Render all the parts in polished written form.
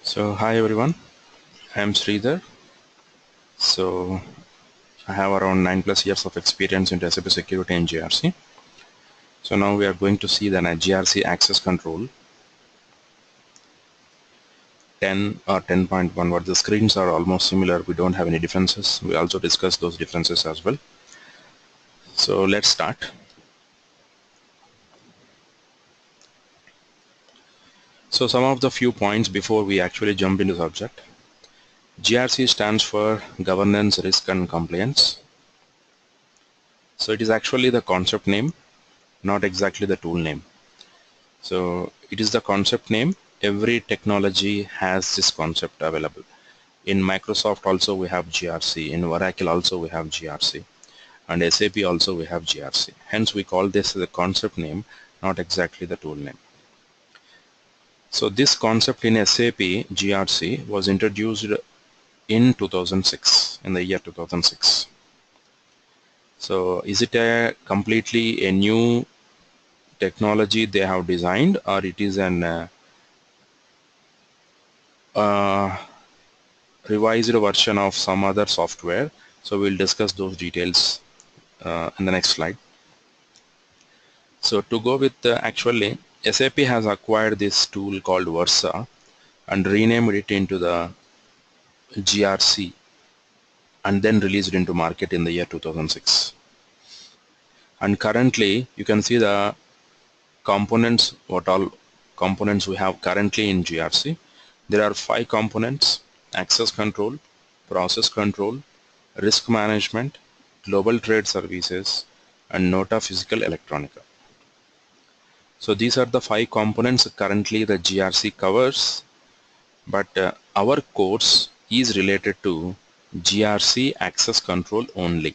So hi everyone, I'm Sridhar. So I have around 9+ years of experience in SAP security and GRC. So now we are going to see the GRC access control 10 or 10.1, but the screens are almost similar. We don't have any differences. We also discuss those differences as well. So let's start. So some of the few points before we actually jump into the subject. GRC stands for Governance, Risk and Compliance. So it is actually the concept name, not exactly the tool name. So it is the concept name. Every technology has this concept available. In Microsoft also we have GRC. In Oracle also we have GRC. And SAP also we have GRC. Hence we call this the concept name, not exactly the tool name. So this concept in SAP GRC was introduced in 2006, in the year 2006. So is it a completely a new technology they have designed, or it is an revised version of some other software? So we'll discuss those details in the next slide. So to go with actually SAP has acquired this tool called Versa and renamed it into the GRC and then released it into market in the year 2006. And currently you can see the components, what all components we have currently in GRC. There are 5 components: access control, process control, risk management, global trade services, and Nota Physical Electronica. So these are the 5 components currently the GRC covers, but our course is related to GRC access control only.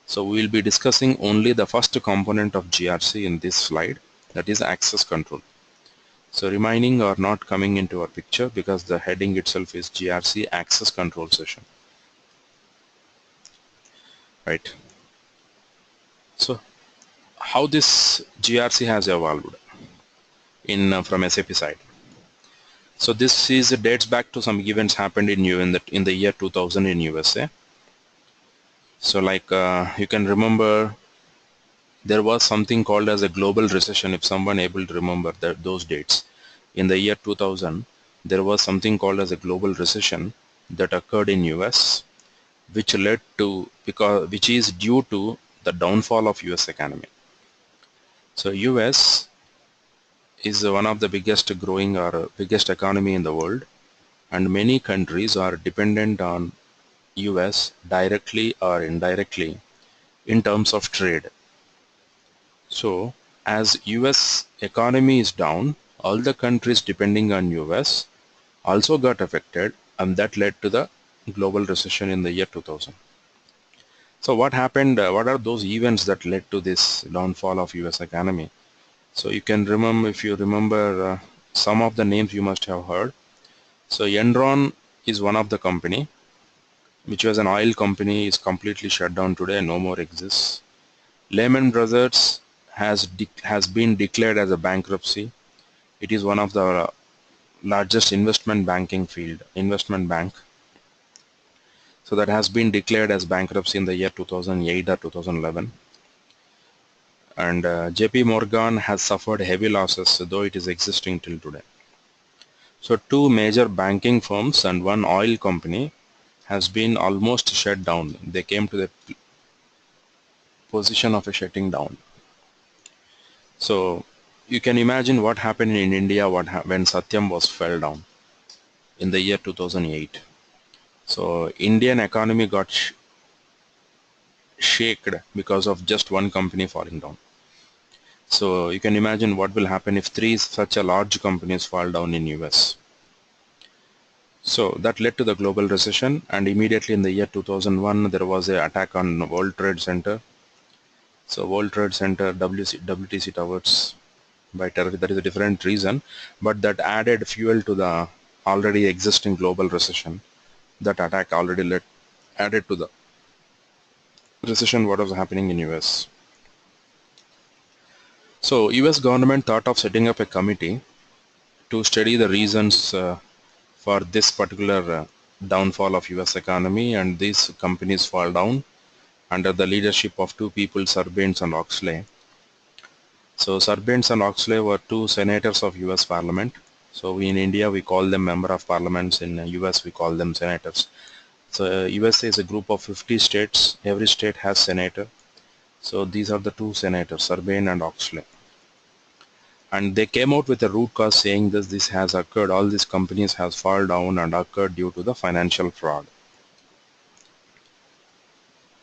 So we will be discussing only the first component of GRC in this slide, that is access control. So remaining are not coming into our picture because the heading itself is GRC access control session. Right. So how this GRC has evolved in from SAP side. So this is dates back to some events happened in the year 2000 in USA. So like you can remember, there was something called as a global recession. If someone able to remember those dates, in the year 2000, there was something called as a global recession that occurred in US, which led to which is due to the downfall of US economy. So US is one of the biggest growing or biggest economy in the world, and many countries are dependent on US directly or indirectly in terms of trade. So as US economy is down, all the countries depending on US also got affected, and that led to the global recession in the year 2000. So what happened, what are those events that led to this downfall of US economy? So you can remember, if you remember some of the names you must have heard. So Enron is one of the company, which was an oil company, is completely shut down today, no more exists. Lehman Brothers has been declared as a bankruptcy. It is one of the largest investment banking field, investment bank. So that has been declared as bankruptcy in the year 2008 or 2011. And JP Morgan has suffered heavy losses, though it is existing till today. So 2 major banking firms and 1 oil company has been almost shut down. They came to the position of a shutting down. So you can imagine what happened in India when Satyam was fell down in the year 2008. So Indian economy got shaken because of just 1 company falling down. So you can imagine what will happen if 3 such a large companies fall down in US. So that led to the global recession, and immediately in the year 2001 there was an attack on World Trade Center. So World Trade Center, WTC towers by terror. That is a different reason, but that added fuel to the already existing global recession. That attack already added to the recession what was happening in US. So US government thought of setting up a committee to study the reasons for this particular downfall of US economy, and these companies fall down under the leadership of two people, Sarbanes and Oxley. So Sarbanes and Oxley were two senators of US Parliament. So in India we call them member of parliaments, in US we call them senators. So USA is a group of 50 states, every state has senator. So these are the two senators, Sarbanes and Oxley. And they came out with a root cause saying this has occurred, all these companies has fallen down and occurred due to the financial fraud.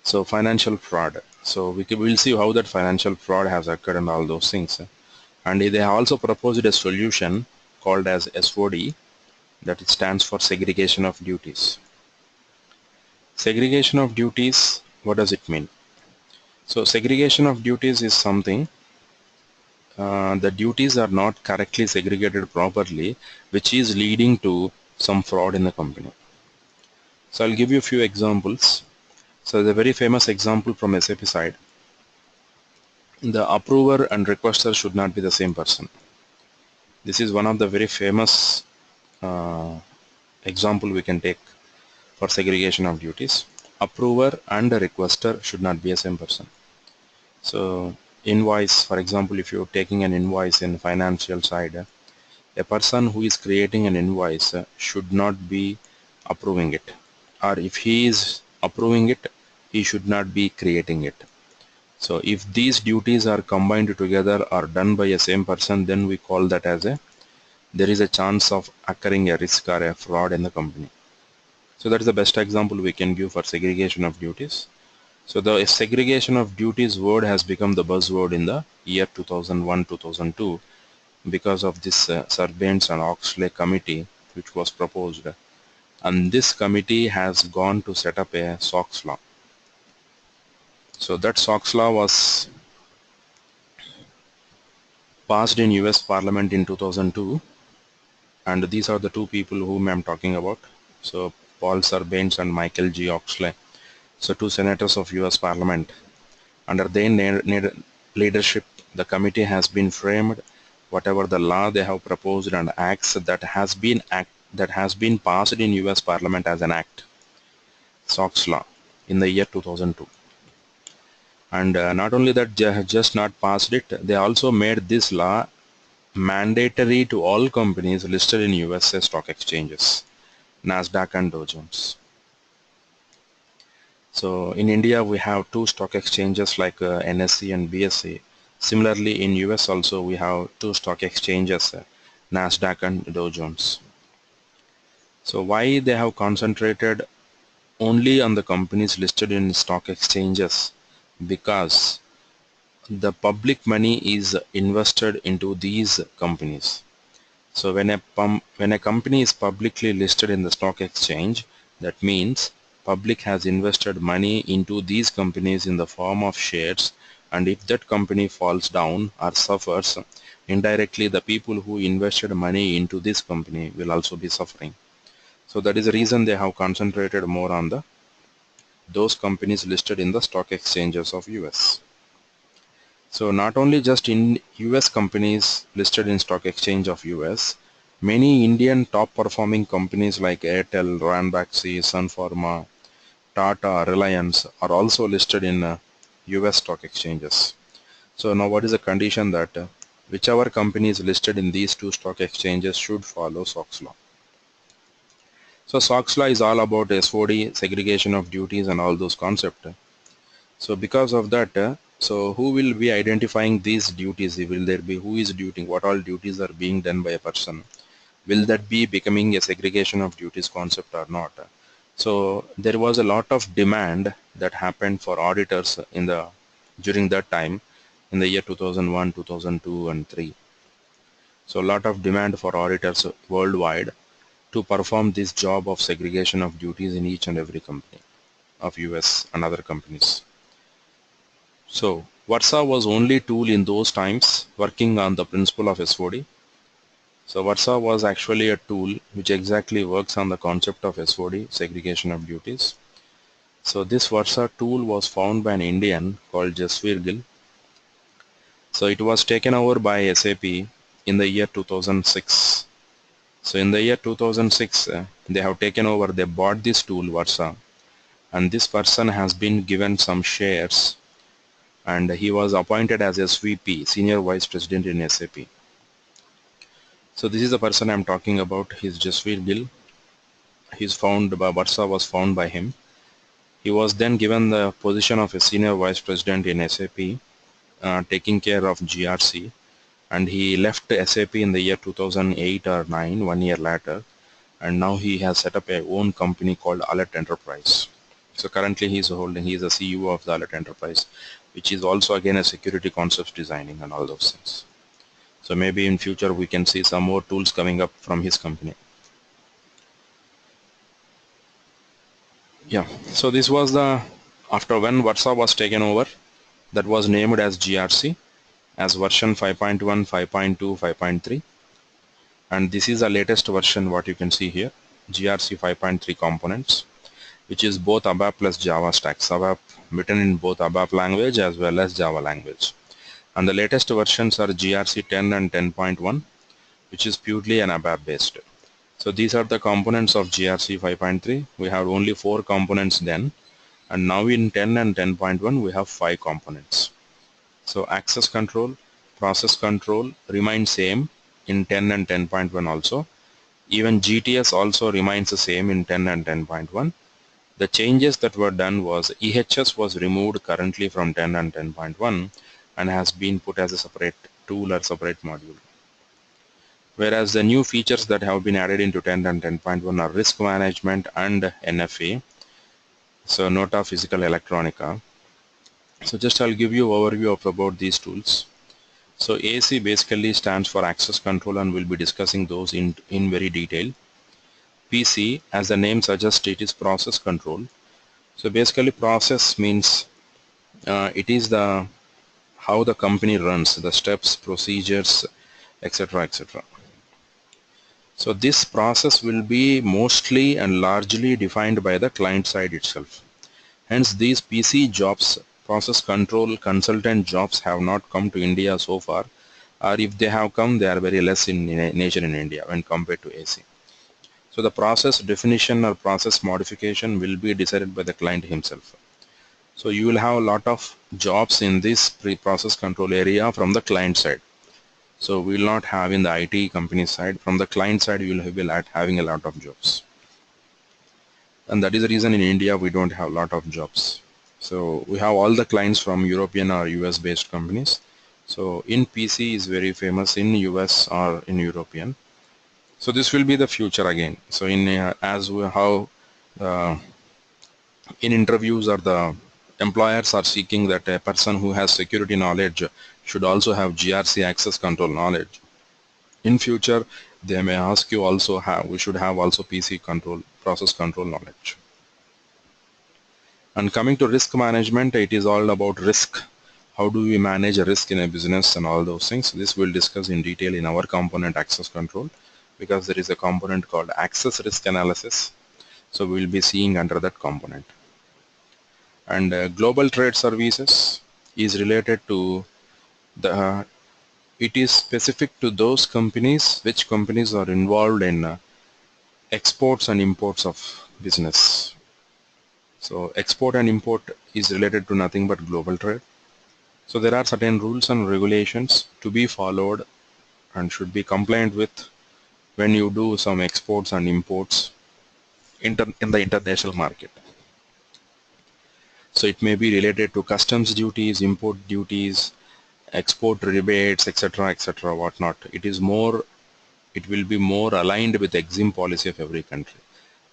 So financial fraud. So we'll see how that financial fraud has occurred and all those things. And they also proposed a solution called as SOD, that it stands for segregation of duties. Segregation of duties, what does it mean? So segregation of duties is something, the duties are not correctly segregated properly, which is leading to some fraud in the company. So I'll give you a few examples. So the very famous example from SAP side, the approver and requester should not be the same person. This is one of the very famous example we can take for segregation of duties. Approver and a requester should not be the same person. So invoice, for example, if you're taking an invoice in financial side, a person who is creating an invoice should not be approving it, or if he is approving it, he should not be creating it. So if these duties are combined together or done by a same person, then we call that as there is a chance of occurring a risk or a fraud in the company. So that is the best example we can give for segregation of duties. So the segregation of duties word has become the buzzword in the year 2001-2002 because of this Sarbanes and Oxley committee which was proposed, and this committee has gone to set up a SOX law. So that SOX law was passed in US Parliament in 2002, and these are the two people whom I'm talking about. So Paul Sarbanes and Michael G. Oxley, so two senators of US Parliament. Under their leadership, the committee has been framed. Whatever the law they have proposed and acts that has been passed in US Parliament as an act, SOX law, in the year 2002. And not only that, they have just not passed it, they also made this law mandatory to all companies listed in USA stock exchanges, NASDAQ and Dow Jones. So in India we have two stock exchanges like NSE and BSE. Similarly in US also we have two stock exchanges, NASDAQ and Dow Jones. So why they have concentrated only on the companies listed in stock exchanges? Because the public money is invested into these companies. So when a company is publicly listed in the stock exchange, that means public has invested money into these companies in the form of shares, and if that company falls down or suffers, indirectly the people who invested money into this company will also be suffering. So that is the reason they have concentrated more on those companies listed in the stock exchanges of US. So not only just in US companies listed in stock exchange of US, many Indian top performing companies like Airtel, Ranbaxy, Sun Pharma, Tata, Reliance are also listed in US stock exchanges. So now what is the condition that whichever company is listed in these two stock exchanges should follow SOX law. So SOX law is all about SOD, segregation of duties and all those concepts. So because of that, so who will be identifying these duties? Will there be who is duty? What all duties are being done by a person? Will that be becoming a segregation of duties concept or not? So there was a lot of demand that happened for auditors during that time in the year 2001, 2002 and 3. So a lot of demand for auditors worldwide to perform this job of segregation of duties in each and every company of US and other companies. So Versa was only tool in those times working on the principle of SOD. So Versa was actually a tool which exactly works on the concept of SOD, segregation of duties. So this Versa tool was found by an Indian called Jasveer Gill. So it was taken over by SAP in the year 2006. So in the year 2006, they have taken over, they bought this tool Versa, and this person has been given some shares, and he was appointed as SVP, Senior Vice President in SAP. So this is the person I'm talking about. He's Jasveer Gill. He's found by Versa, was found by him. He was then given the position of a Senior Vice President in SAP, taking care of GRC, and he left SAP in the year 2008 or 9, 1 year later, and now he has set up a own company called Alert Enterprise. So currently he is a CEO of the Alert Enterprise, which is also again a security concepts designing and all those things. So maybe in future we can see some more tools coming up from his company. Yeah, so this was the, after when Versa was taken over, that was named as GRC, as version 5.1, 5.2, 5.3, and this is the latest version what you can see here, GRC 5.3 components, which is both ABAP plus Java stacks, ABAP written in both ABAP language as well as Java language. And the latest versions are GRC 10 and 10.1, which is purely an ABAP based. So these are the components of GRC 5.3. We have only 4 components then, and now in 10 and 10.1 we have 5 components. So access control, process control remain same in 10 and 10.1 also. Even GTS also remains the same in 10 and 10.1. The changes that were done was EHS was removed currently from 10 and 10.1 and has been put as a separate tool or separate module. Whereas the new features that have been added into 10 and 10.1 are risk management and NFA, so Nota Physical Electronica. So just I'll give you overview of about these tools. So AC basically stands for access control, and we'll be discussing those in very detail. PC, as the name suggests, it is process control. So basically process means it is the how the company runs, the steps, procedures, etc., etc. So this process will be mostly and largely defined by the client side itself. Hence these PC jobs, process control consultant jobs, have not come to India so far, or if they have come, they are very less in nature in India when compared to AC. So the process definition or process modification will be decided by the client himself. So you will have a lot of jobs in this pre-process control area from the client side. So we will not have in the IT company side. From the client side, you will be having a lot of jobs. And that is the reason in India we don't have a lot of jobs. So we have all the clients from European or US based companies. So in PC is very famous in US or in European. So this will be the future again. So in how in interviews, or the employers are seeking that a person who has security knowledge should also have GRC access control knowledge. In future, they may ask you also we should have also PC control, process control knowledge. And coming to risk management, it is all about risk. How do we manage a risk in a business and all those things? This we'll discuss in detail in our component access control, because there is a component called access risk analysis. So we'll be seeing under that component. And global trade services is related to the it is specific to those companies which companies are involved in exports and imports of business. So export and import is related to nothing but global trade. So there are certain rules and regulations to be followed and should be compliant with when you do some exports and imports in the international market. So it may be related to customs duties, import duties, export rebates, etc., etc., whatnot. It will be more aligned with EXIM policy of every country.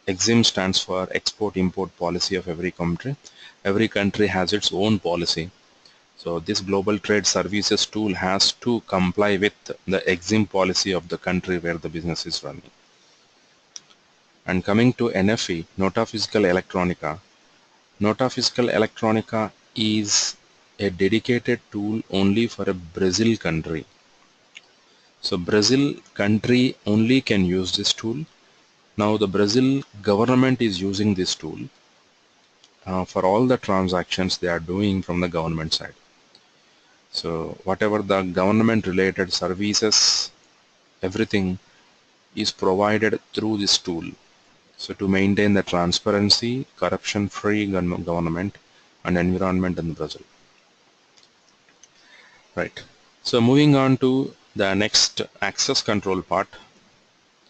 EXIM stands for export import policy of every country. Every country has its own policy. So this global trade services tool has to comply with the EXIM policy of the country where the business is running. And coming to NFE, Nota Physical Electronica. Nota Physical Electronica is a dedicated tool only for a Brazil country. So Brazil country only can use this tool. Now the Brazil government is using this tool for all the transactions they are doing from the government side. So whatever the government related services, everything, is provided through this tool. So to maintain the transparency, corruption-free government and environment in Brazil. Right. So moving on to the next access control part.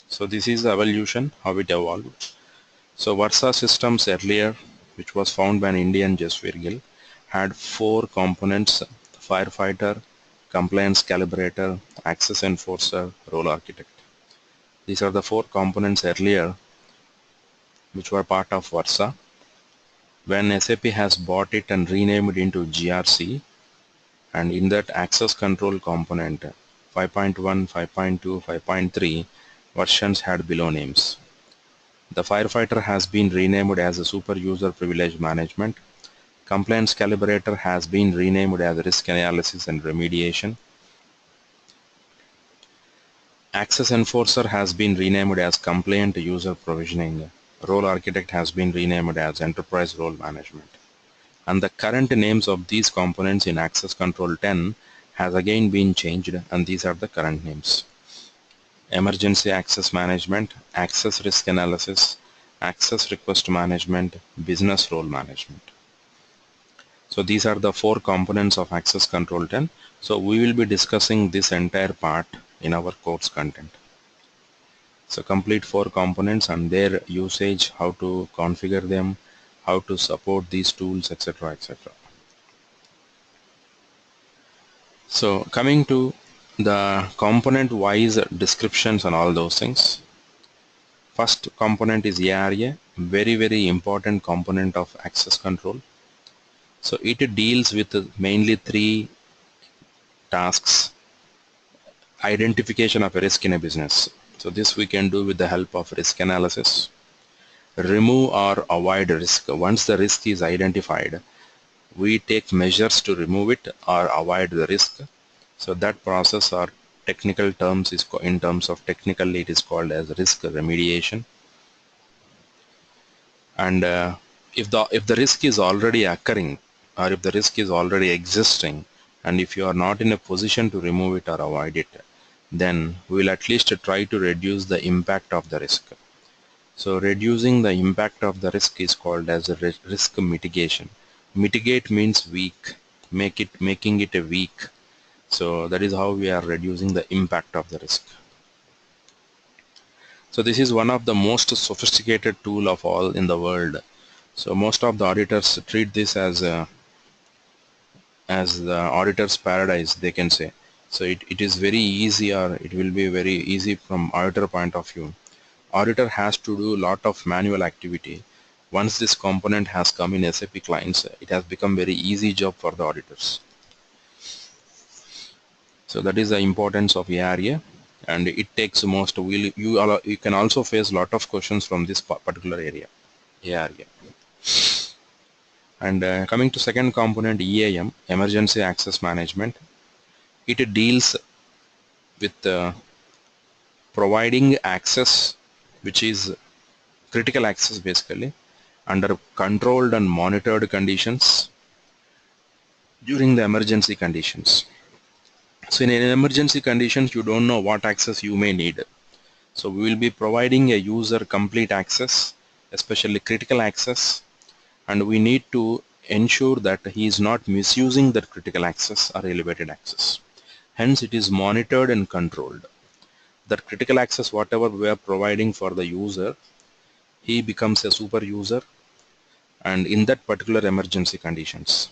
So this is the evolution, how it evolved. So Versa Systems earlier, which was found by an Indian Jaswir Gill, had 4 components: firefighter, compliance calibrator, access enforcer, role architect. These are the 4 components earlier which were part of Versa. When SAP has bought it and renamed into GRC, and in that access control component 5.1, 5.2, 5.3 versions had below names. The firefighter has been renamed as a super user privilege management. Compliance calibrator has been renamed as risk analysis and remediation. Access enforcer has been renamed as compliant user provisioning. Role architect has been renamed as enterprise role management. And the current names of these components in access control 10 has again been changed, and these are the current names: emergency access management, access risk analysis, access request management, business role management. So these are the 4 components of access control 10. So we will be discussing this entire part in our course content. So complete 4 components and their usage, how to configure them, how to support these tools, etc., etc. So coming to the component wise descriptions and all those things. First component is area, very important component of access control. So it deals with mainly 3 tasks: identification of a risk in a business. So this we can do with the help of risk analysis. Remove or avoid risk. Once the risk is identified, we take measures to remove it or avoid the risk. So that process, or technical terms, is in terms of technically it is called as risk remediation. And if the risk is already occurring, or if the risk is already existing, and if you are not in a position to remove it or avoid it, then we will at least try to reduce the impact of the risk. So reducing the impact of the risk is called as a risk mitigation. Mitigate means weak, making it a weak. So that is how we are reducing the impact of the risk. So this is one of the most sophisticated tool of all in the world. So most of the auditors treat this as the auditor's paradise, they can say. So it is very easy, or it will be very easy from auditor point of view. Auditor has to do a lot of manual activity. Once this component has come in SAP clients, it has become very easy job for the auditors. So that is the importance of area, and it takes most. You can also face a lot of questions from this particular area. And coming to second component, EAM, emergency access management. It deals with providing access, which is critical access basically, under controlled and monitored conditions during the emergency conditions. So in an emergency conditions, you don't know what access you may need. So we will be providing a user complete access, especially critical access, and we need to ensure that he is not misusing that critical access or elevated access. Hence it is monitored and controlled. That critical access, whatever we are providing for the user, he becomes a super user, and in that particular emergency conditions.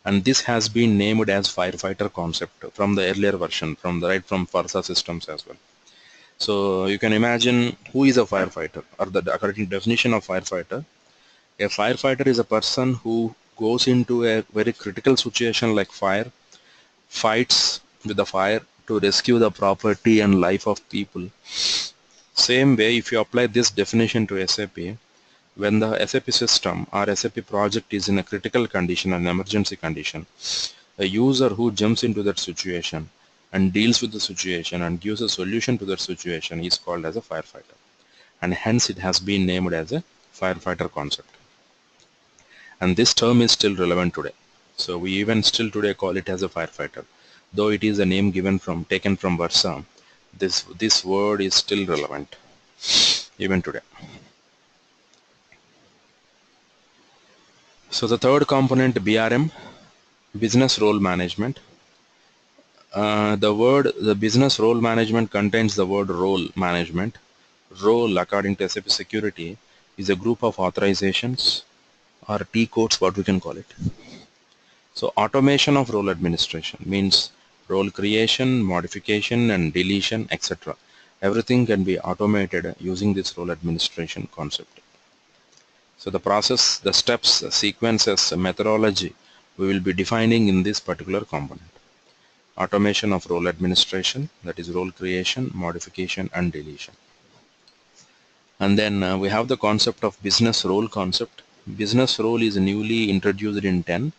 And this has been named as firefighter concept from the earlier version, from Versa Systems as well. So you can imagine who is a firefighter, or the according definition of firefighter. A firefighter is a person who goes into a very critical situation like fire, fights with the fire to rescue the property and life of people. Same way, if you apply this definition to SAP, when the SAP system or SAP project is in a critical condition, an emergency condition, a user who jumps into that situation and deals with the situation and gives a solution to that situation is called as a firefighter, and hence it has been named as a firefighter concept. And this term is still relevant today. So we even still today call it as a firefighter, though it is a name taken from Versa, This word is still relevant even today. So the third component, BRM, business role management. The business role management contains the word role management. Role, according to SAP Security, is a group of authorizations or T codes, what we can call it. So automation of role administration means role creation, modification, and deletion, etc. Everything can be automated using this role administration concept. So the process, the steps, sequences, methodology we will be defining in this particular component. Automation of role administration, that is role creation, modification, and deletion. And then we have the concept of business role concept. Business role is newly introduced in 10.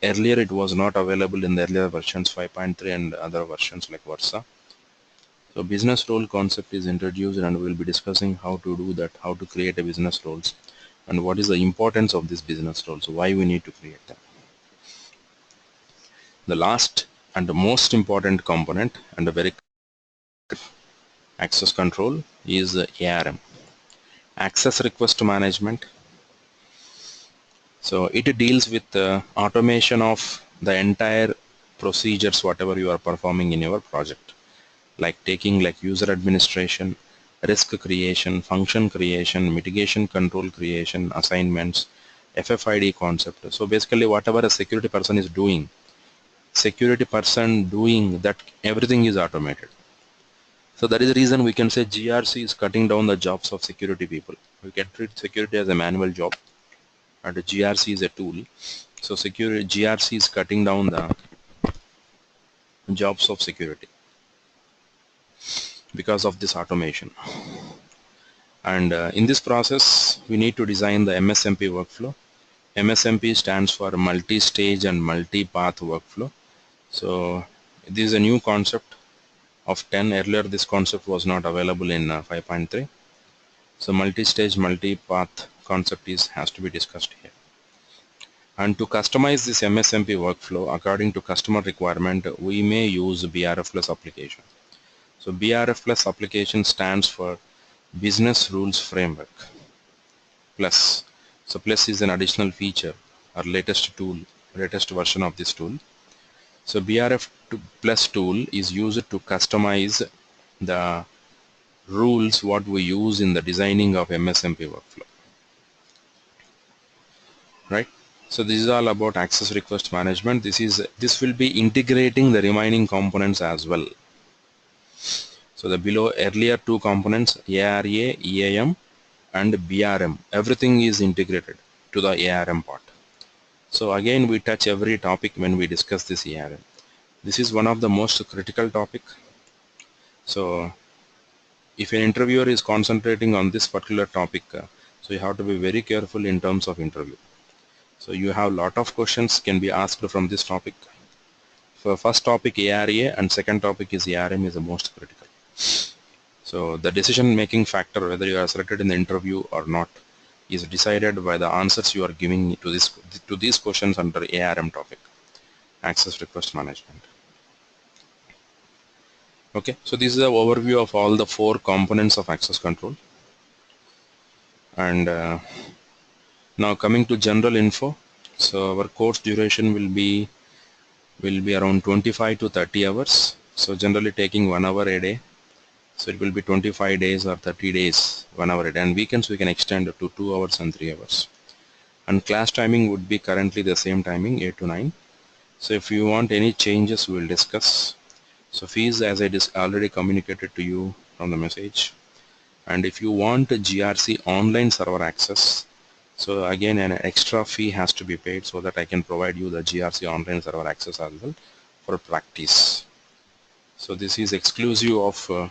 Earlier it was not available in the earlier versions 5.3 and other versions like Versa. So business role concept is introduced and we will be discussing how to do that, how to create a business roles and what is the importance of this business roles, why we need to create them. The last and the most important component and a very access control is ARM, access request management. So it deals with the automation of the entire procedures whatever you are performing in your project, like taking like user administration, risk creation, function creation, mitigation control creation, assignments, FFID concept. So basically whatever a security person is doing, that, everything is automated. So that is the reason we can say GRC is cutting down the jobs of security people. We can treat security as a manual job and the GRC is a tool. So GRC is cutting down the jobs of security because of this automation. And in this process we need to design the MSMP workflow. MSMP stands for multi-stage and multi-path workflow. So this is a new concept of 10. Earlier this concept was not available in 5.3. So multi-stage multi-path concept has to be discussed here. And to customize this MSMP workflow according to customer requirement, we may use BRF plus application. So BRF plus application stands for Business Rules Framework Plus. So Plus is an additional feature or latest version of this tool. So BRF Plus tool is used to customize the rules what we use in the designing of MSMP workflow, right? So this is all about access request management. This will be integrating the remaining components as well. So the below earlier two components, ARA, EAM and BRM, everything is integrated to the ARM part. So again we touch every topic when we discuss this ARM. This is one of the most critical topic. So if an interviewer is concentrating on this particular topic, so you have to be very careful in terms of interview. So you have lot of questions can be asked from this topic. For first topic ARA and second topic is ARM is the most critical. So the decision making factor whether you are selected in the interview or not is decided by the answers you are giving to these questions under ARM topic, access request management. Okay, so this is an overview of all the 4 components of access control. And now coming to general info. So our course duration will be around 25 to 30 hours. So generally taking 1 hour a day. So it will be 25 days or 30 days, 1 hour a day. And weekends we can extend to 2 hours and 3 hours. And class timing would be currently the same timing, 8 to 9. So if you want any changes, we will discuss. So fees, as I already communicated to you from the message. And if you want a GRC online server access, so again an extra fee has to be paid so that I can provide you the GRC online server access as well for practice. So this is exclusive of your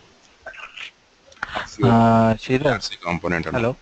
Sridhar, GRC component and hello. all.